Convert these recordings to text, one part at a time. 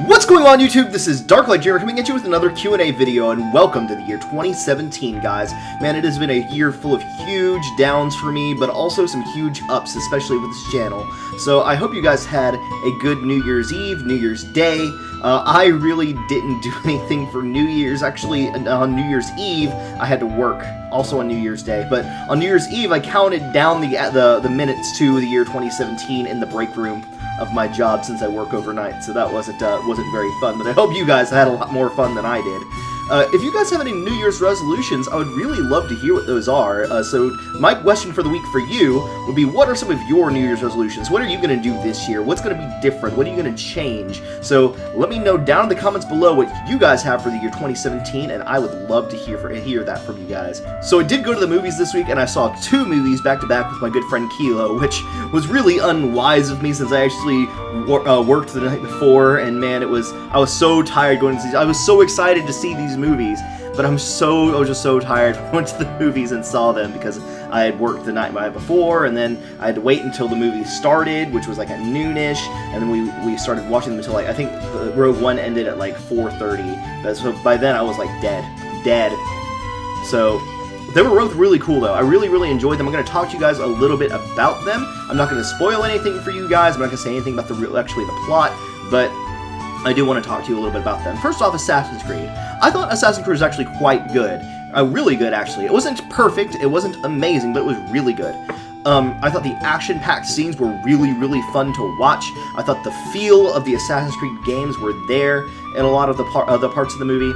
What's going on, YouTube? This is Darklight Jr. coming at you with another Q&A video, and welcome to the year 2017, guys. Man, it has been a year full of huge downs for me, but also some huge ups, especially with this channel. So I hope you guys had a good New Year's Eve, New Year's Day. I really didn't do anything for New Year's. Actually, on New Year's Eve, I had to work, also on New Year's Day. But on New Year's Eve, I counted down the minutes to the year 2017 in the break room of my job, since I work overnight, so that wasn't very fun, but I hope you guys had a lot more fun than I did. If you guys have any New Year's resolutions, I would really love to hear what those are. So my question for the week for you would be, what are some of your New Year's resolutions? What are you going to do this year? What's going to be different? What are you going to change? So let me know down in the comments below what you guys have for the year 2017, and I would love to hear that from you guys. So I did go to the movies this week, and I saw 2 movies back to back with my good friend Kilo, which was really unwise of me since I actually worked the night before, and man, I was so tired going to see. I was so excited to see these movies, but I was just so tired. I went to the movies and saw them because I had worked the night before, and then I had to wait until the movie started, which was like at noonish, and then we started watching them until like, I think Rogue One ended at like 4:30. So by then I was like dead. So they were both really cool, though. I really enjoyed them. I'm going to talk to you guys a little bit about them. I'm not going to spoil anything for you guys. I'm not going to say anything about the plot, but I do want to talk to you a little bit about them. First off, Assassin's Creed. I thought Assassin's Creed was actually quite good. Really good, actually. It wasn't perfect, it wasn't amazing, but it was really good. I thought the action-packed scenes were really fun to watch. I thought the feel of the Assassin's Creed games were there in a lot of the parts of the movie.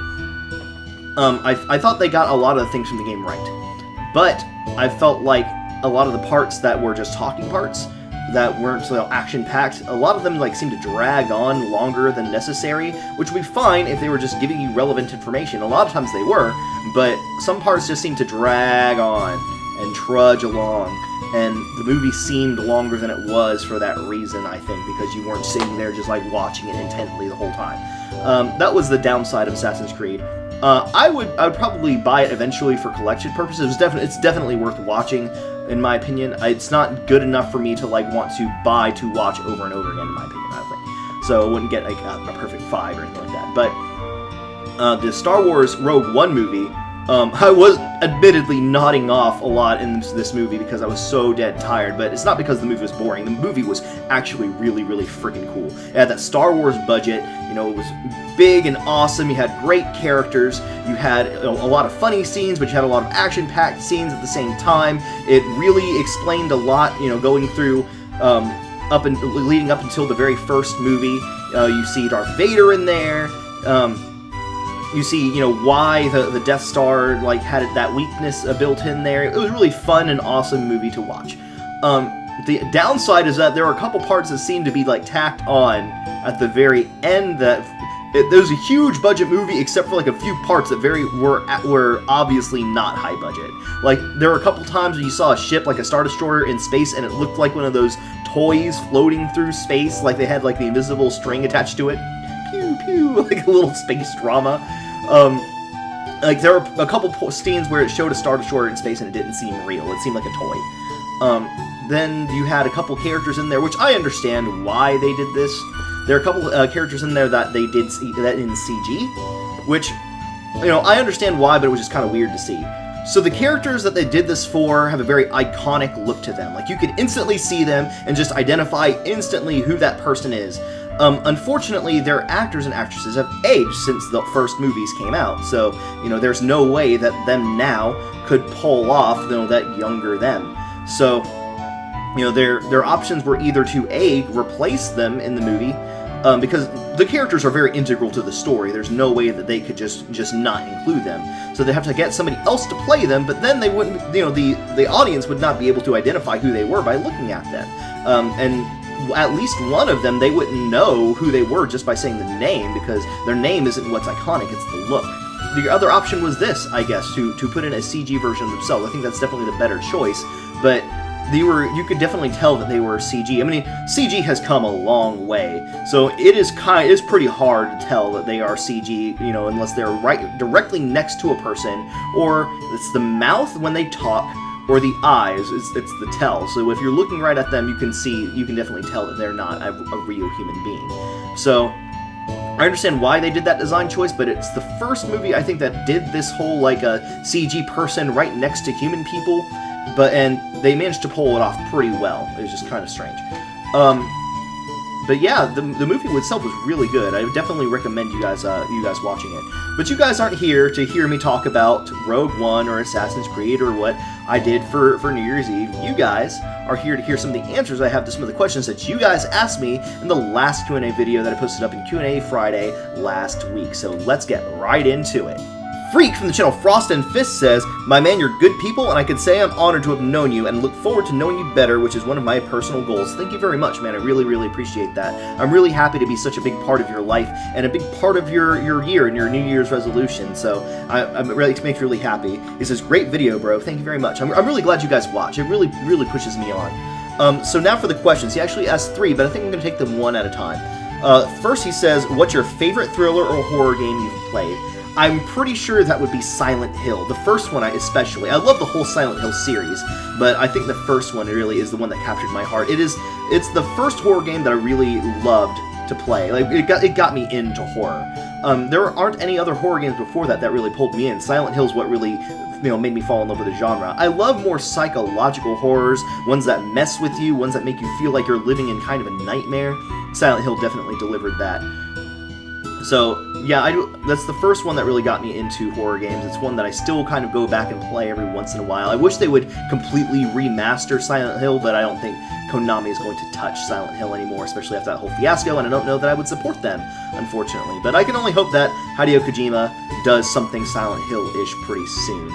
I thought they got a lot of the things from the game right, but I felt like a lot of the parts that were just talking parts that weren't so action-packed, a lot of them seemed to drag on longer than necessary, which would be fine if they were just giving you relevant information. A lot of times they were, but some parts just seemed to drag on and trudge along, and the movie seemed longer than it was for that reason, I think, because you weren't sitting there just watching it intently the whole time. That was the downside of Assassin's Creed. I would probably buy it eventually for collection purposes. It's definitely worth watching, in my opinion. It's not good enough for me to want to buy to watch over and over again, in my opinion, I think. So I wouldn't get a perfect 5 or anything like that. But the Star Wars Rogue One movie, I was admittedly nodding off a lot in this movie because I was so dead tired, but it's not because the movie was boring. The movie was actually really freaking cool. It had that Star Wars budget, it was big and awesome. You had great characters, you had a lot of funny scenes, but you had a lot of action-packed scenes at the same time. It really explained a lot, going through, leading up until the very first movie. You see Darth Vader in there, you see, why the Death Star, had that weakness built in there. It was a really fun and awesome movie to watch. The downside is that there are a couple parts that seem to be, tacked on at the very end that... There was a huge budget movie, except for, a few parts that were obviously not high budget. There were a couple times when you saw a ship, a Star Destroyer in space, and it looked like one of those toys floating through space, they had, the invisible string attached to it. Pew, pew, like a little space drama. There were a couple scenes where it showed a Star Destroyer in space and it didn't seem real. It seemed like a toy. Then you had a couple characters in there, which I understand why they did this. There are a couple characters in there that they did that in CG, which, I understand why, but it was just kind of weird to see. So the characters that they did this for have a very iconic look to them. You could instantly see them and just identify instantly who that person is. Unfortunately, their actors and actresses have aged since the first movies came out, so, there's no way that them now could pull off, that younger them. So, their options were either to A, replace them in the movie, because the characters are very integral to the story. There's no way that they could just not include them. So they have to get somebody else to play them, but then they wouldn't, the audience would not be able to identify who they were by looking at them. And at least one of them, they wouldn't know who they were just by saying the name, because their name isn't what's iconic, it's the look. The other option was this, I guess, to put in a CG version of themselves. I think that's definitely the better choice, but you could definitely tell that they were CG. I mean, CG has come a long way, so it is pretty hard to tell that they are CG, unless they're directly next to a person, or it's the mouth when they talk, or the eyes, it's the tell. So if you're looking right at them, you can definitely tell that they're not a real human being. So I understand why they did that design choice, but it's the first movie I think that did this whole like a CG person right next to human people, and they managed to pull it off pretty well. It was just kind of strange. But yeah, the movie itself was really good. I would definitely recommend you guys watching it. But you guys aren't here to hear me talk about Rogue One or Assassin's Creed or what I did for New Year's Eve. You guys are here to hear some of the answers I have to some of the questions that you guys asked me in the last Q&A video that I posted up in Q&A Friday last week. So let's get right into it. Freak from the channel Frost and Fist says, "My man, you're good people, and I could say I'm honored to have known you and look forward to knowing you better, which is one of my personal goals." Thank you very much, man. I really, really appreciate that. I'm really happy to be such a big part of your life and a big part of your year and your New Year's resolution. So it makes me really happy. He says, "Great video, bro. Thank you very much." I'm really glad you guys watch. It really, really pushes me on. So now for the questions. He actually asked 3, but I think I'm going to take them one at a time. First, he says, "What's your favorite thriller or horror game you've played?" I'm pretty sure that would be Silent Hill. The first one especially. I love the whole Silent Hill series, but I think the first one really is the one that captured my heart. It's the first horror game that I really loved to play. Like it got me into horror. There aren't any other horror games before that really pulled me in. Silent Hill is what really made me fall in love with the genre. I love more psychological horrors, ones that mess with you, ones that make you feel like you're living in kind of a nightmare. Silent Hill definitely delivered that. So, yeah, that's the first one that really got me into horror games. It's one that I still kind of go back and play every once in a while. I wish they would completely remaster Silent Hill, but I don't think Konami is going to touch Silent Hill anymore, especially after that whole fiasco, and I don't know that I would support them, unfortunately. But I can only hope that Hideo Kojima does something Silent Hill-ish pretty soon.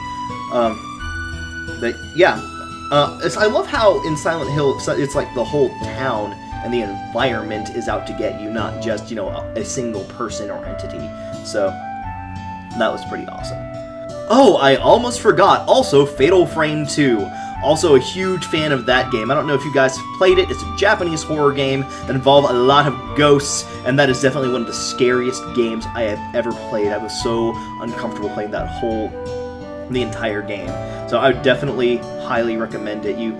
But, yeah. I love how in Silent Hill, it's like the whole town and the environment is out to get you, not just, a single person or entity. So, that was pretty awesome. Oh, I almost forgot. Also, Fatal Frame 2. Also a huge fan of that game. I don't know if you guys have played it. It's a Japanese horror game that involves a lot of ghosts, and that is definitely one of the scariest games I have ever played. I was so uncomfortable playing the entire game. So I would definitely highly recommend it. You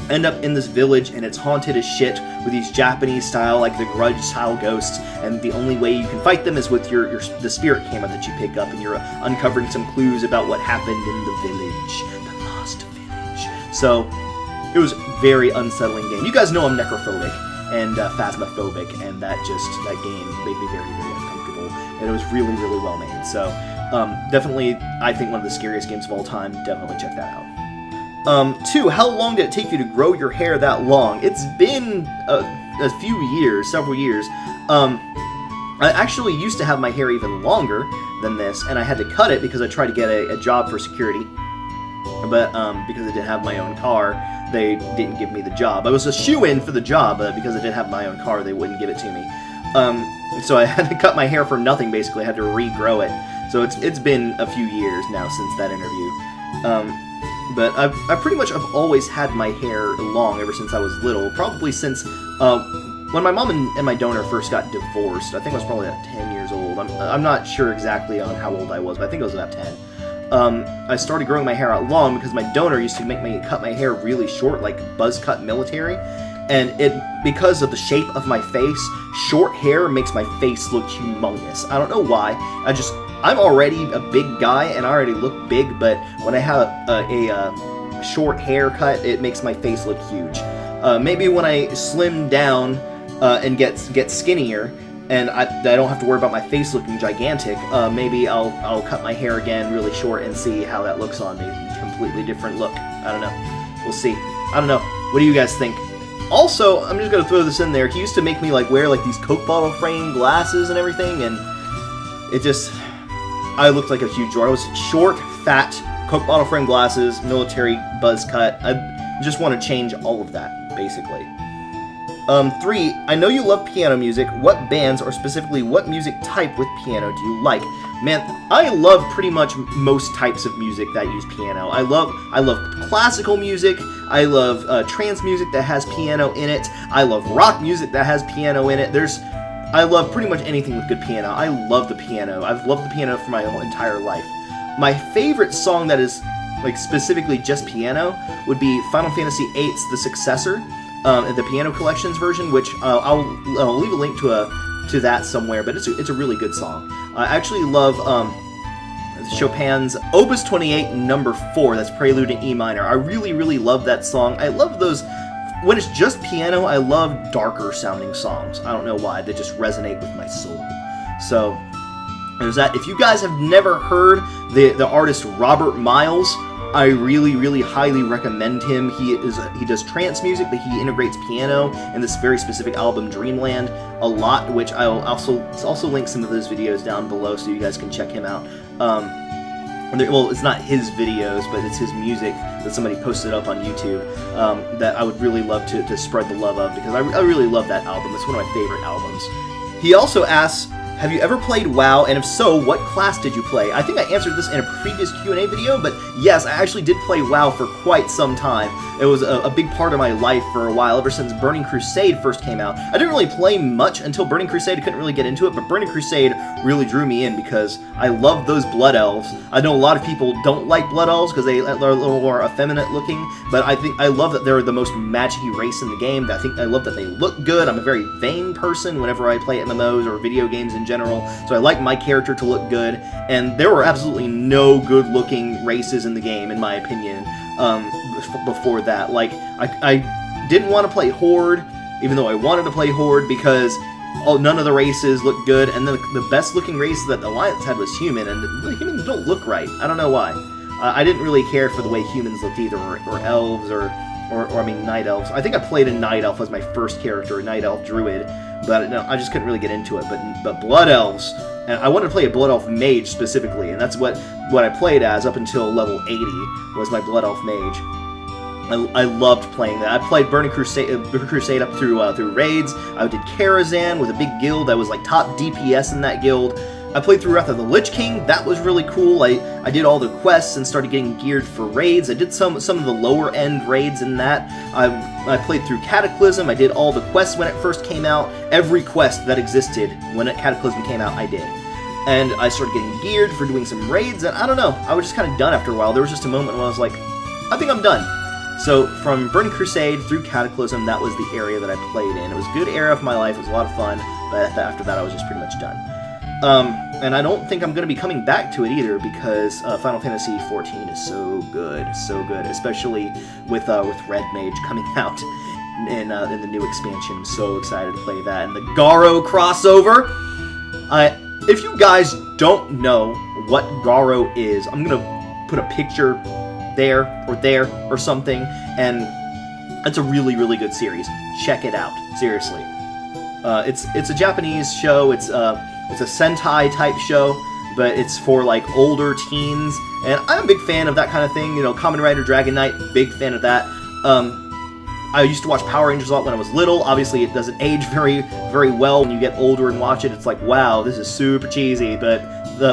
end up in this village, and it's haunted as shit with these Japanese style, like the Grudge style ghosts, and the only way you can fight them is with the spirit camera that you pick up, and you're uncovering some clues about what happened in the village, the lost village. So it was a very unsettling game. You guys know I'm necrophobic and phasmophobic, and that game made me very, very uncomfortable, and it was really, really well made. So definitely, I think one of the scariest games of all time. Definitely check that out. 2, how long did it take you to grow your hair that long? It's been a few years, several years. I actually used to have my hair even longer than this, and I had to cut it because I tried to get a job for security. But because I didn't have my own car, they didn't give me the job. I was a shoo-in for the job, but because I didn't have my own car, they wouldn't give it to me. So I had to cut my hair for nothing, basically. I had to regrow it. So it's been a few years now since that interview. But I pretty much have always had my hair long ever since I was little. Probably since when my mom and my donor first got divorced. I think I was probably about 10 years old. I'm not sure exactly on how old I was, but I think it was about 10. I started growing my hair out long because my donor used to make me cut my hair really short, like buzz cut military. And because of the shape of my face, short hair makes my face look humongous. I don't know why. I'm already a big guy, and I already look big, but when I have a short haircut, it makes my face look huge. Maybe when I slim down and get skinnier, and I don't have to worry about my face looking gigantic, maybe I'll cut my hair again really short and see how that looks on me. Completely different look. I don't know. We'll see. I don't know. What do you guys think? Also, I'm just gonna throw this in there. He used to make me wear these Coke bottle frame glasses and everything, and I looked like a huge dork. I was short, fat, Coke bottle frame glasses, military buzz cut. I just want to change all of that, basically. 3, I know you love piano music. What bands, or specifically what music type with piano do you like? Man, I love pretty much most types of music that use piano. I love classical music. I love trance music that has piano in it. I love rock music that has piano in it. I love pretty much anything with good piano. I love the piano. I've loved the piano for my whole entire life. My favorite song that is specifically just piano would be Final Fantasy VIII's The Successor, the Piano Collections version, which I'll leave a link to a to that somewhere, but it's a really good song. I actually love Chopin's Opus 28 number 4, that's Prelude in E minor. I really love that song. I love those, when it's just piano, I love darker sounding songs. I don't know why, they just resonate with my soul. So, there's that. If you guys have never heard the artist Robert Miles, I really highly recommend him. He does trance music, but he integrates piano in this very specific album, Dreamland, a lot, which I'll also link some of those videos down below so you guys can check him out. Well, it's not his videos, but it's his music that somebody posted up on YouTube that I would really love to spread the love of, because I really love that album. It's one of my favorite albums. He also asks, have you ever played WoW, and if so, what class did you play? I think I answered this in a previous Q&A video, but yes, I actually did play WoW for quite some time. It was a big part of my life for a while, ever since Burning Crusade first came out. I didn't really play much until Burning Crusade. I couldn't really get into it, but Burning Crusade really drew me in because I love those Blood Elves. I know a lot of people don't like Blood Elves because they're a little more effeminate looking, but I love that they're the most magic-y race in the game. I love that they look good. I'm a very vain person whenever I play MMOs or video games in general, so I like my character to look good, and there were absolutely no good-looking races in the game, in my opinion, before that. Like, I didn't want to play Horde, even though I wanted to play Horde, because none of the races looked good, and then the best-looking race that Alliance had was human, and the humans don't look right. I don't know why. I didn't really care for the way humans looked either, or elves, or I mean, Night Elves. I think I played a Night Elf as my first character, a Night Elf Druid, but no, I just couldn't really get into it. But Blood Elves, and I wanted to play a Blood Elf Mage specifically, and that's what I played as up until level 80, was my Blood Elf Mage. I loved playing that. I played Burning Crusade up through raids. I did Karazhan with a big guild. I was like top DPS in that guild. I played through Wrath of the Lich King. That was really cool. I did all the quests and started getting geared for raids. I did some of the lower end raids in that. I played through Cataclysm. I did all the quests when it first came out. Every quest that existed when Cataclysm came out, I did. And I started getting geared for doing some raids, and I don't know, I was just kind of done after a while. There was just a moment when I was like, I think I'm done. So from Burning Crusade through Cataclysm, that was the area that I played in. It was a good era of my life. It was a lot of fun, but after that I was just pretty much done. And I don't think I'm going to be coming back to it either, because Final Fantasy XIV is so good, especially with Red Mage coming out in the new expansion. I'm so excited to play that, and the Garo crossover. If you guys don't know what Garo is, I'm going to put a picture there or something, and it's a really good series. Check it out, seriously. It's a Japanese show. It's a Sentai type show, but it's for like older teens, and I'm a big fan of that kind of thing. You know, Kamen Rider Dragon Knight, big fan of that. I used to watch Power Rangers a lot when I was little. Obviously, it doesn't age very well when you get older and watch it. It's like, wow, this is super cheesy, but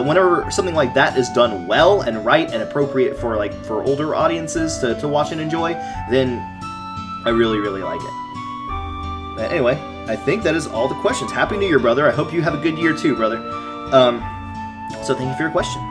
whenever something like that is done well and right and appropriate for older audiences to watch and enjoy, then I really like it. But anyway, I think that is all the questions. Happy New Year, brother. I hope you have a good year too, brother. So thank you for your question.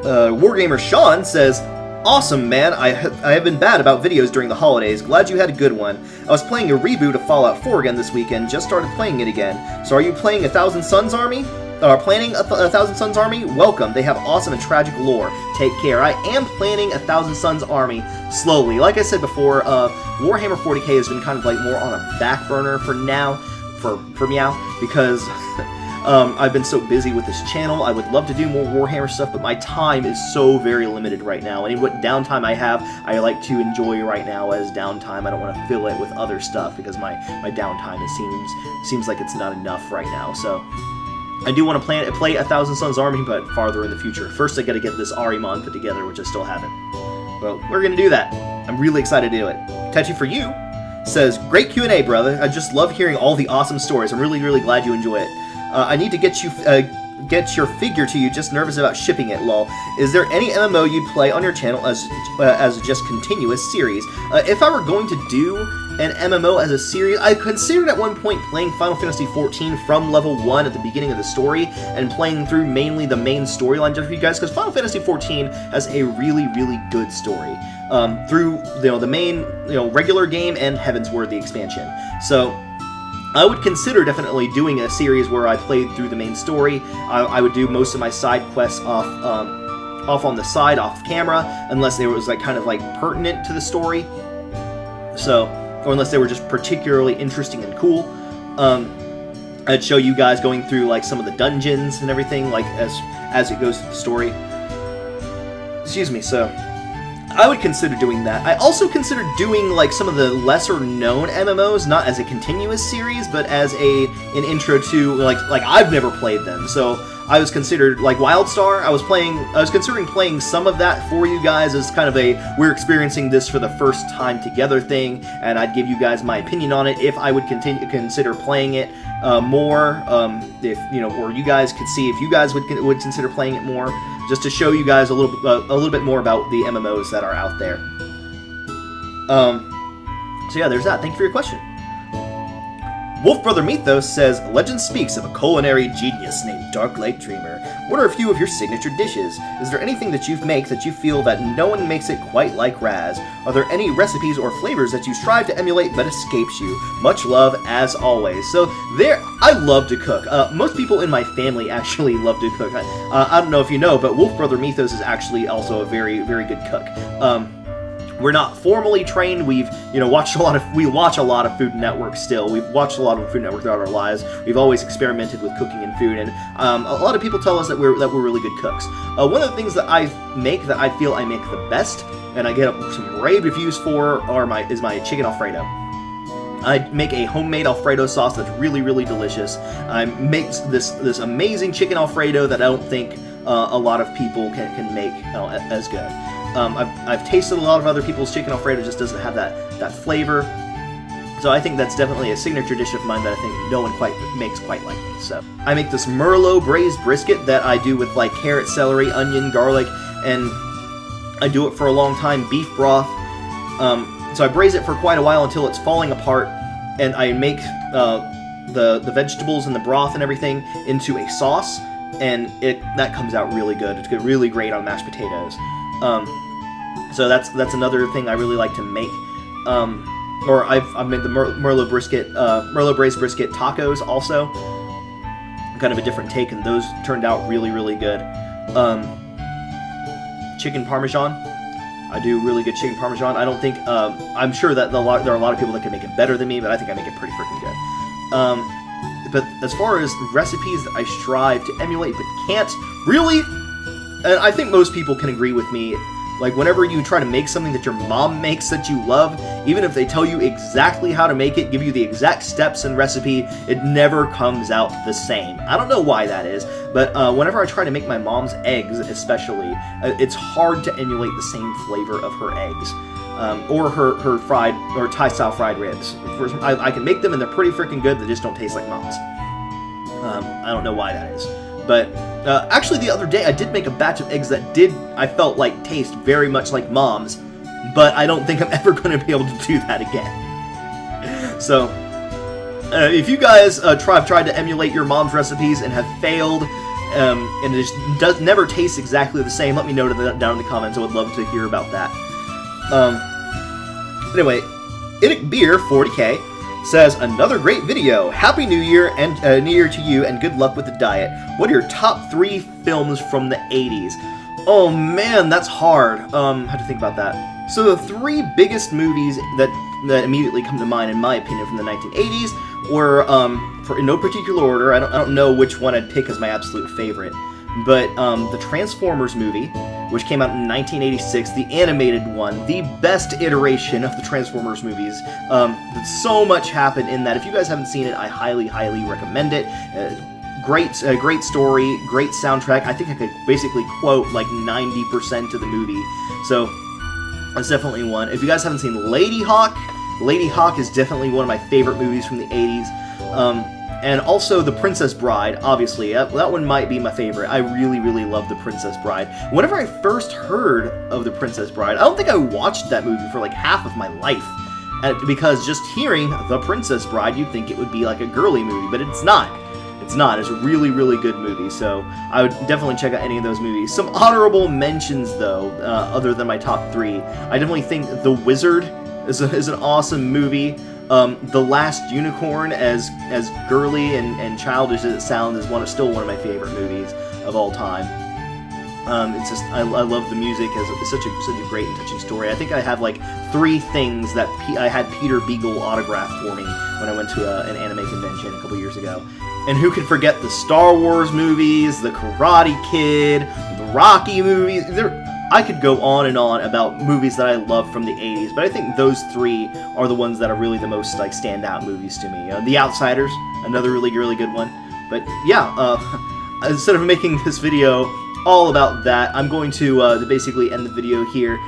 Wargamer Sean says, awesome, man. I have been bad about videos during the holidays. Glad you had a good one. I was playing a reboot of Fallout 4 again this weekend. Just started playing it again. So are you playing A Thousand Suns Army? Planning a Thousand Suns Army? Welcome. They have awesome and tragic lore. Take care. I am planning A Thousand Suns Army slowly. Like I said before, Warhammer 40k has been kind of like more on a back burner for now, for meow, because I've been so busy with this channel. I would love to do more Warhammer stuff, but my time is so very limited right now. And what downtime I have, I like to enjoy right now as downtime. I don't want to fill it with other stuff because my downtime seems like it's not enough right now. So I do want to play A Thousand Suns Army, but farther in the future. First, I got to get this Ahriman put together, which I still haven't. Well, we're going to do that. I'm really excited to do it. Tetchy for You says, great Q&A, brother. I just love hearing all the awesome stories. I'm really glad you enjoy it. I need to get your figure to you. Just nervous about shipping it, lol. Is there any MMO you'd play on your channel as just continuous series? If I were going to do an MMO as a series, I considered at one point playing Final Fantasy XIV from level 1 at the beginning of the story and playing through mainly the main storyline just for you guys, because Final Fantasy XIV has a really good story through the main regular game and Heavensward the expansion. So I would consider definitely doing a series where I played through the main story. I would do most of my side quests off on the side, off camera, unless they was like kind of like pertinent to the story. So, or unless they were just particularly interesting and cool. I'd show you guys going through like some of the dungeons and everything, like as it goes through the story. Excuse me. So, I would consider doing that. I also considered doing like some of the lesser known MMOs, not as a continuous series, but as an intro to like I've never played them. So I was considered like WildStar. I was considering playing some of that for you guys as kind of a we're experiencing this for the first time together thing, and I'd give you guys my opinion on it if I would consider playing it more. If you know, or you guys could see if you guys would consider playing it more. Just to show you guys a little bit more about the MMOs that are out there. So yeah, there's that. Thank you for your question. Wolf Brother Mythos says, Legend speaks of a culinary genius named Darklight Dreamer. What are a few of your signature dishes? Is there anything that you make that you feel that no one makes it quite like Raz? Are there any recipes or flavors that you strive to emulate but escapes you? Much love, as always. So I love to cook. Most people in my family actually love to cook. I don't know if you know, but Wolf Brother Mythos is actually also a very, very good cook. We're not formally trained. We watch a lot of Food Network still. We've watched a lot of Food Network throughout our lives. We've always experimented with cooking and food, and a lot of people tell us that we're really good cooks. One of the things that I make that I feel I make the best, and I get some rave reviews for, is my chicken Alfredo. I make a homemade Alfredo sauce that's really, really delicious. I make this amazing chicken Alfredo that I don't think a lot of people can make as good. I've tasted a lot of other people's chicken Alfredo, just doesn't have that flavor. So I think that's definitely a signature dish of mine that I think no one makes quite like me. So I make this Merlot braised brisket that I do with like carrot, celery, onion, garlic, and I do it for a long time. Beef broth. So I braise it for quite a while until it's falling apart, and I make the vegetables and the broth and everything into a sauce, and that comes out really good. It's really great on mashed potatoes. So that's another thing I really like to make. Or I've made the Merlot braised brisket tacos also. Kind of a different take, and those turned out really, really good. Chicken Parmesan. I do really good chicken Parmesan. I don't think, I'm sure that there are a lot of people that can make it better than me, but I think I make it pretty freaking good. But as far as recipes that I strive to emulate but can't, really, and I think most people can agree with me, like whenever you try to make something that your mom makes that you love, even if they tell you exactly how to make it, give you the exact steps and recipe, it never comes out the same. I don't know why that is, but whenever I try to make my mom's eggs especially, it's hard to emulate the same flavor of her eggs. Or her fried, or Thai-style fried ribs. I can make them and they're pretty freaking good, they just don't taste like mom's. I don't know why that is. But actually the other day I did make a batch of eggs that I felt like taste very much like mom's, but I don't think I'm ever going to be able to do that again. So, if you guys have tried to emulate your mom's recipes and have failed, and it just never tastes exactly the same, let me know down in the comments. I would love to hear about that. Anyway, Idic Beer 40K says, another great video. Happy New Year and New Year to you, and good luck with the diet. What are your top 3 films from the 80s? Oh man, that's hard. I have to think about that. So the 3 biggest movies that immediately come to mind, in my opinion, from the 1980s were, in no particular order. I don't know which one I'd pick as my absolute favorite, but the Transformers movie, which came out in 1986, the animated one, the best iteration of the Transformers movies. So much happened in that. If you guys haven't seen it, I highly, highly recommend it. Great story, great soundtrack. I think I could basically quote like 90% of the movie. So that's definitely one. If you guys haven't seen Lady Hawk is definitely one of my favorite movies from the 80s. And also The Princess Bride, obviously. That one might be my favorite. I really, really love The Princess Bride. Whenever I first heard of The Princess Bride, I don't think I watched that movie for like half of my life. Because just hearing The Princess Bride, you'd think it would be like a girly movie, but it's not. It's not. It's a really, really good movie, so I would definitely check out any of those movies. Some honorable mentions, though, other than my top 3. I definitely think The Wizard is an awesome movie. The Last Unicorn, as girly and childish as it sounds, is still one of my favorite movies of all time. It's just I love the music. It's such a great and touching story. I think I have like 3 things that I had Peter Beagle autograph for me when I went to an anime convention a couple years ago. And who could forget the Star Wars movies, the Karate Kid, the Rocky movies? I could go on and on about movies that I love from the 80s, but I think those 3 are the ones that are really the most like standout movies to me. The Outsiders, another really good one. But yeah, instead of making this video all about that, I'm going to basically end the video here.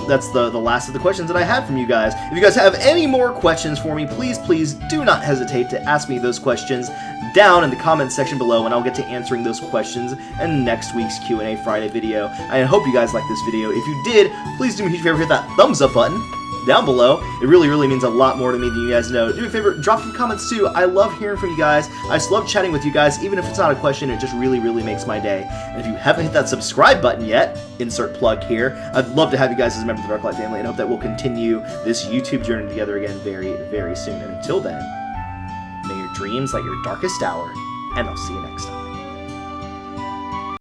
That's the last of the questions that I had from you guys. If you guys have any more questions for me, please do not hesitate to ask me those questions down in the comments section below, and I'll get to answering those questions in next week's Q&A Friday video. I hope you guys liked this video. If you did, please do me a huge favor, hit that thumbs up button down below. It really means a lot more to me than you guys know. Do me a favor, drop some comments too. I love hearing from you guys. I just love chatting with you guys. Even if it's not a question, it just really makes my day. And if you haven't hit that subscribe button yet, insert plug here, I'd love to have you guys as a member of the Darklight family, and hope that we'll continue this YouTube journey together again very soon. And until then, may your dreams light your darkest hour, and I'll see you next time.